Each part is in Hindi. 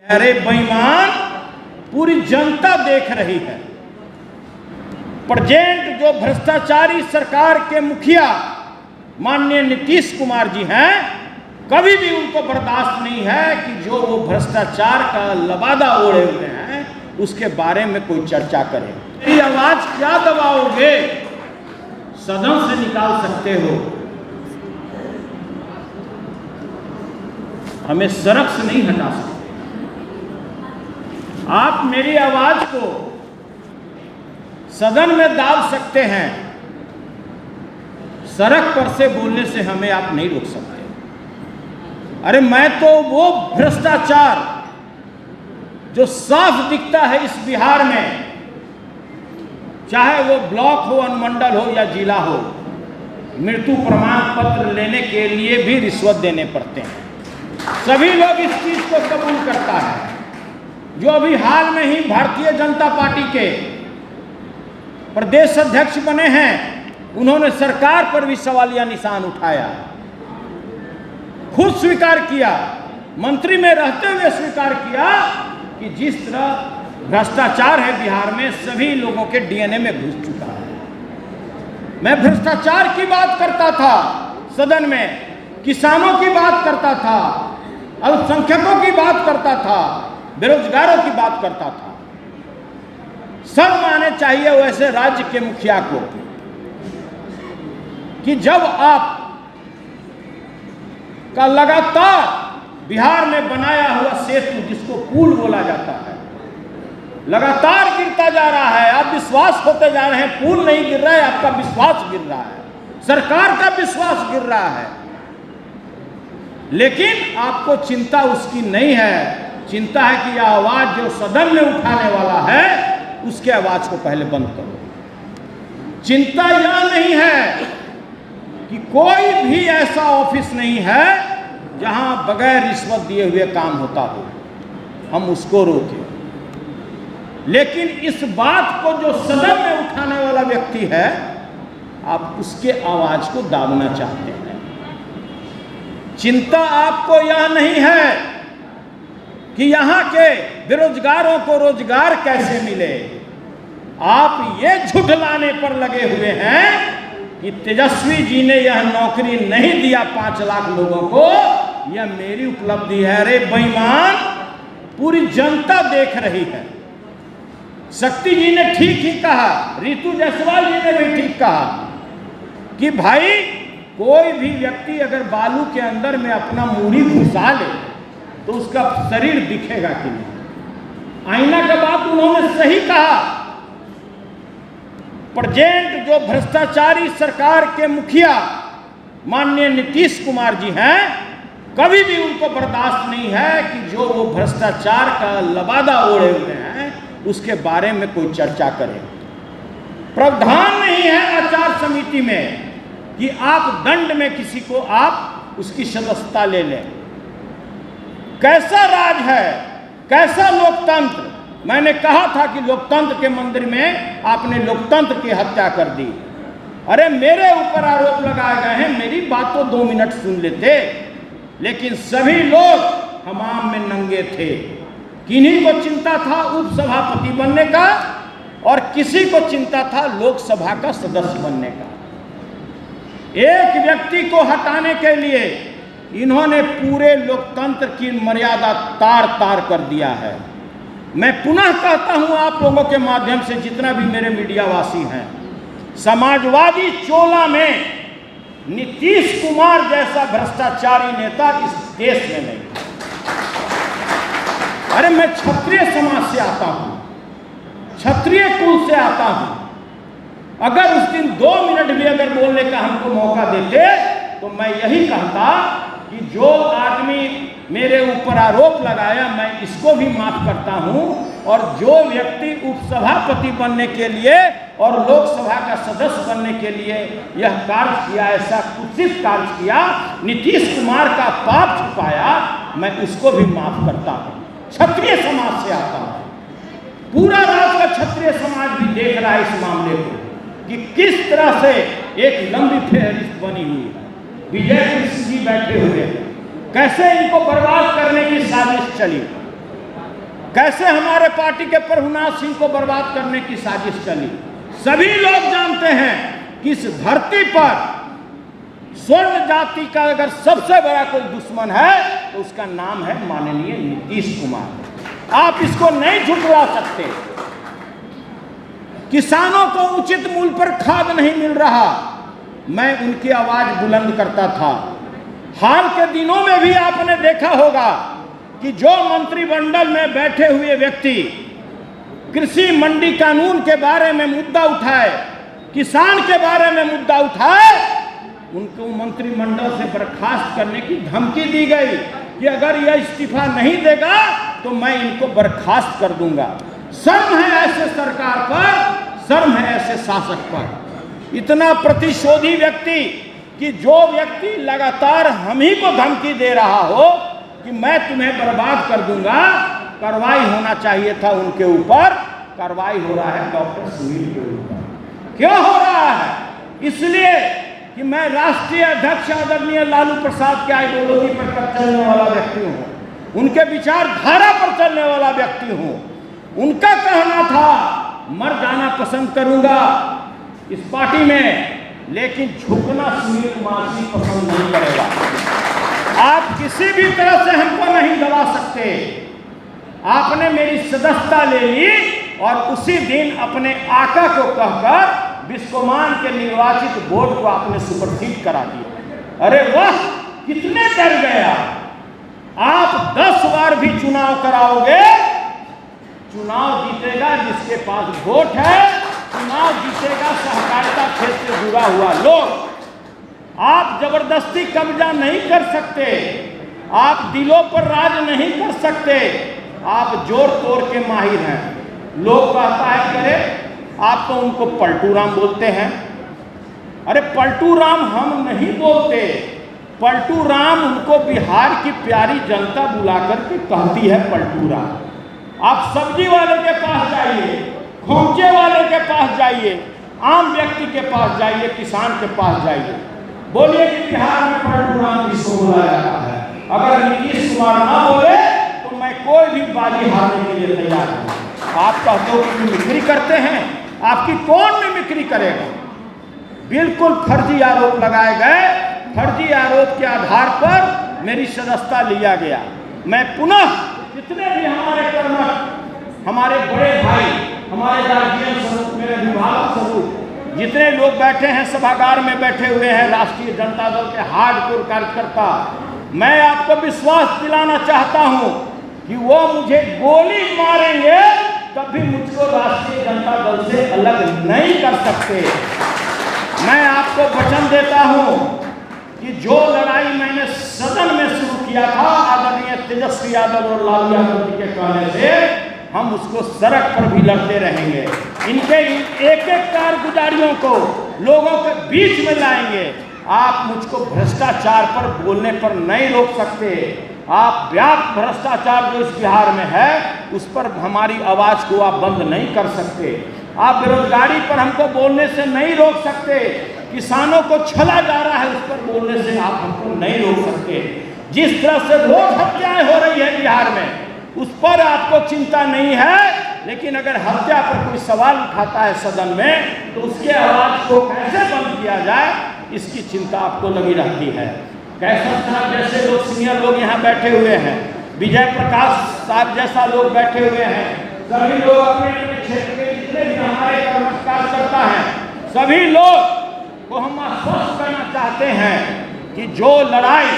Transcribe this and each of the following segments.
अरे बेईमान, पूरी जनता देख रही है। प्रेजेंट जो भ्रष्टाचारी सरकार के मुखिया माननीय नीतीश कुमार जी हैं, कभी भी उनको बर्दाश्त नहीं है कि जो वो भ्रष्टाचार का लबादा ओढ़े हुए हैं उसके बारे में कोई चर्चा करे। मेरी आवाज क्या दबाओगे? सदन से निकाल सकते हो, हमें सड़क से नहीं हटा सकते। आप मेरी आवाज को सदन में डाल सकते हैं, सड़क पर से बोलने से हमें आप नहीं रोक सकते। अरे मैं तो वो भ्रष्टाचार जो साफ दिखता है इस बिहार में, चाहे वो ब्लॉक हो, अनुमंडल हो या जिला हो, मृत्यु प्रमाण पत्र लेने के लिए भी रिश्वत देने पड़ते हैं। सभी लोग इस चीज को कबूल करता है। जो अभी हाल में ही भारतीय जनता पार्टी के प्रदेश अध्यक्ष बने हैं, उन्होंने सरकार पर भी सवालिया निशान उठाया, खुद स्वीकार किया, मंत्री में रहते हुए स्वीकार किया कि जिस तरह भ्रष्टाचार है बिहार में, सभी लोगों के डीएनए में घुस चुका है। मैं भ्रष्टाचार की बात करता था सदन में, किसानों की बात करता था, अल्पसंख्यकों की बात करता था, बेरोजगारों की बात करता था। सब माने चाहिए वैसे राज्य के मुखिया को कि जब आप का लगातार बिहार में बनाया हुआ सेतु, जिसको पुल बोला जाता है, लगातार गिरता जा रहा है, आप विश्वास होते जा रहे हैं। पुल नहीं गिर रहा है, आपका विश्वास गिर रहा है, सरकार का विश्वास गिर रहा है। लेकिन आपको चिंता उसकी नहीं है, चिंता है कि यह आवाज जो सदन में उठाने वाला है उसके आवाज को पहले बंद करो। चिंता यह नहीं है कि कोई भी ऐसा ऑफिस नहीं है जहां बगैर रिश्वत दिए हुए काम होता हो, हम उसको रोकें। लेकिन इस बात को जो सदन में उठाने वाला व्यक्ति है, आप उसके आवाज को दाबना चाहते हैं। चिंता आपको यह नहीं है कि यहां के बेरोजगारों को रोजगार कैसे मिले, आप ये झुठलाने पर लगे हुए हैं कि तेजस्वी जी ने यह नौकरी नहीं दिया 5 लाख लोगों को, यह मेरी उपलब्धि है। अरे बेईमान, पूरी जनता देख रही है। शक्ति जी ने ठीक ही कहा, रितु जायसवाल जी ने भी ठीक कहा कि भाई कोई भी व्यक्ति अगर बालू के अंदर में अपना मूड़ी घुसा ले तो उसका शरीर दिखेगा कि नहीं। आईना का बात उन्होंने सही कहा। प्रेजेंट जो भ्रष्टाचारी सरकार के मुखिया माननीय नीतीश कुमार जी हैं, कभी भी उनको बर्दाश्त नहीं है कि जो वो भ्रष्टाचार का लबादा ओढ़े हुए हैं उसके बारे में कोई चर्चा करे। प्रावधान नहीं है आचार समिति में कि आप दंड में किसी को आप उसकी सदस्यता ले लें। कैसा राज है, कैसा लोकतंत्र? मैंने कहा था कि लोकतंत्र के मंदिर में आपने लोकतंत्र की हत्या कर दी। अरे मेरे ऊपर आरोप लगाए गए हैं, मेरी बात तो 2 मिनट सुन लेते। लेकिन सभी लोग हमाम में नंगे थे। किन्हीं को चिंता था उपसभापति बनने का और किसी को चिंता था लोकसभा का सदस्य बनने का। एक व्यक्ति को हटाने के लिए इन्होंने पूरे लोकतंत्र की मर्यादा तार तार कर दिया है। मैं पुनः कहता हूं आप लोगों के माध्यम से, जितना भी मेरे मीडियावासी हैं, समाजवादी चोला में नीतीश कुमार जैसा भ्रष्टाचारी नेता इस देश में नहीं। अरे मैं क्षत्रिय समाज से आता हूं, क्षत्रिय कुल से आता हूं। अगर उस दिन 2 मिनट भी अगर बोलने का हमको मौका देते तो मैं यही कहता कि जो आदमी मेरे ऊपर आरोप लगाया मैं इसको भी माफ करता हूं, और जो व्यक्ति उपसभापति बनने के लिए और लोकसभा का सदस्य बनने के लिए यह कार्य किया, ऐसा कुत्सित कार्य किया, नीतीश कुमार का पाप छुपाया, मैं उसको भी माफ करता हूं। क्षत्रिय समाज से आता हूं। पूरा राज्य का क्षत्रिय समाज भी देख रहा है इस मामले को कि किस तरह से एक लंबी फेहरिस्त बनी हुई है। विजय कृष्ण जी बैठे हुए हैं, कैसे इनको बर्बाद करने की साजिश चली। कैसे हमारे पार्टी के प्रभुनाथ सिंह को बर्बाद करने की साजिश चली। सभी लोग जानते हैं कि इस धरती पर स्वर्ण जाति का अगर सबसे बड़ा कोई दुश्मन है तो उसका नाम है माननीय नीतीश कुमार। आप इसको नहीं झुठला सकते। किसानों को उचित मूल्य पर खाद नहीं मिल रहा, मैं उनकी आवाज बुलंद करता था। हाल के दिनों में भी आपने देखा होगा कि जो मंत्रिमंडल में बैठे हुए व्यक्ति कृषि मंडी कानून के बारे में मुद्दा उठाए, किसान के बारे में मुद्दा उठाए, उनको मंत्रिमंडल से बर्खास्त करने की धमकी दी गई कि अगर यह इस्तीफा नहीं देगा तो मैं इनको बर्खास्त कर दूंगा। शर्म है ऐसे सरकार पर, शर्म है ऐसे शासक पर। इतना प्रतिशोधी व्यक्ति कि जो व्यक्ति लगातार हम ही को धमकी दे रहा हो कि मैं तुम्हें बर्बाद कर दूंगा, कार्रवाई होना चाहिए था उनके ऊपर, कार्रवाई हो रहा है डॉक्टर सुनील के ऊपर। क्यों हो रहा है? इसलिए कि मैं राष्ट्रीय अध्यक्ष आदरणीय लालू प्रसाद के आइडियोलॉजी पर चलने वाला व्यक्ति हूँ, उनके विचारधारा पर चलने वाला व्यक्ति हूँ। उनका कहना था मर जाना पसंद करूंगा इस पार्टी में, लेकिन झुकना सुनील कुमार जी पसंद नहीं करेगा। आप किसी भी तरह से हमको नहीं दबा सकते। आपने मेरी सदस्यता ले ली और उसी दिन अपने आका को कहकर बिस्कोमान के निर्वाचित बोर्ड को आपने सुपरसीड करा दिया। अरे वाह, कितने डर गया। आप 10 बार भी चुनाव कराओगे, चुनाव जीतेगा जिसके पास वोट है, चुनाव जीतेगा सहकारिता क्षेत्र से जुड़ा हुआ लोग। आप जबरदस्ती कब्जा नहीं कर सकते, आप दिलों पर राज नहीं कर सकते, आप जोर तोड़ के माहिर हैं। लोग कहता है करे आप तो उनको पलटू राम बोलते हैं। अरे पलटू राम हम नहीं बोलते, पलटू राम उनको बिहार की प्यारी जनता बुला करके कहती है पलटू राम। आप सब्जी वाले के पास जाइए, खोमचे वाले के पास जाइए, आम व्यक्ति के पास जाइए, किसान के पास जाइए, बोलिए कि बिहार में पलटू राम किसको बोला जाता है। अगर नीतीश कुमार ना बोले तो मैं कोई भी बाजी हारने के लिए तैयार हूँ। आप कहते हो कि मिमिक्री करते हैं, आपकी कौन मिमिक्री करेगा। बिल्कुल फर्जी आरोप लगाए गए, फर्जी आरोप के आधार पर मेरी सदस्यता लिया गया। मैं पुनः जितने भी हमारे कर्मठ, हमारे बड़े भाई, हमारे गार्जियन स्वरूप, मेरे अभिभावक स्वरूप जितने लोग बैठे हैं सभागार में बैठे हुए हैं, राष्ट्रीय जनता दल के हार्डकोर कार्यकर्ता, मैं आपको विश्वास दिलाना चाहता हूं कि वो मुझे गोली मारेंगे तब भी मुझको राष्ट्रीय जनता दल से अलग नहीं कर सकते। मैं आपको वचन देता हूं कि जो लड़ाई मैंने सदन में शुरू किया था आदरणीय तेजस्वी यादव और लालू यादव जी के कहने से, हम उसको सड़क पर भी लड़ते रहेंगे। इनके एक एक कारगुजारियों को लोगों के बीच में लाएंगे। आप मुझको भ्रष्टाचार पर बोलने पर नहीं रोक सकते। आप व्यापक भ्रष्टाचार जो इस बिहार में है उस पर हमारी आवाज को आप बंद नहीं कर सकते। आप बेरोजगारी पर हमको बोलने से नहीं रोक सकते। किसानों को छला जा रहा है उस पर बोलने से आप हमको नहीं रोक सकते। जिस तरह से रोज हत्याएं हो रही है बिहार में उस पर आपको चिंता नहीं है, लेकिन अगर हत्या पर कोई सवाल उठाता है सदन में तो उसके आवाज को कैसे बंद किया जाए इसकी चिंता आपको लगी रहती है। कैसर साहब जैसे लोग, सीनियर लोग यहाँ बैठे हुए हैं, विजय प्रकाश साहब जैसा लोग बैठे हुए हैं, सभी लोग अपने अपने क्षेत्र के जितने भी हमारे कर्मचारी करता है, सभी लोग को हम आश्वस्त करना चाहते हैं कि जो लड़ाई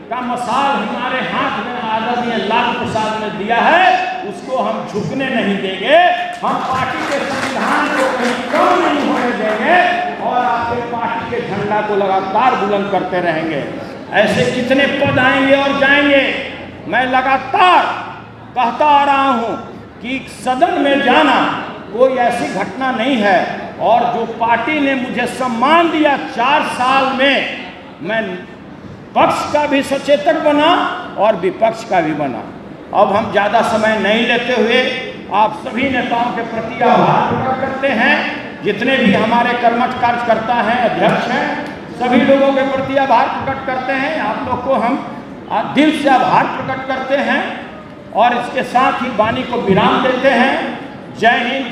का मसाल हमारे हाथ में आदरणीय लालू प्रसाद ने दिया है उसको हम झुकने नहीं देंगे। हम पार्टी के संविधान को कहीं कम नहीं होने देंगे और आपके पार्टी के झंडा को लगातार बुलंद करते रहेंगे। ऐसे कितने पद आएंगे और जाएंगे। मैं लगातार कहता आ रहा हूं कि सदन में जाना कोई ऐसी घटना नहीं है और जो पार्टी ने मुझे सम्मान दिया 4 साल में, मैं पक्ष का भी सचेतक बना और विपक्ष का भी बना। अब हम ज़्यादा समय नहीं लेते हुए आप सभी नेताओं के प्रति आभार प्रकट करते हैं। जितने भी हमारे कर्मठ कार्यकर्ता हैं, अध्यक्ष हैं, सभी लोगों के प्रति आभार प्रकट करते हैं। आप लोग को हम दिल से आभार प्रकट करते हैं और इसके साथ ही वाणी को विराम देते हैं। जय हिंद।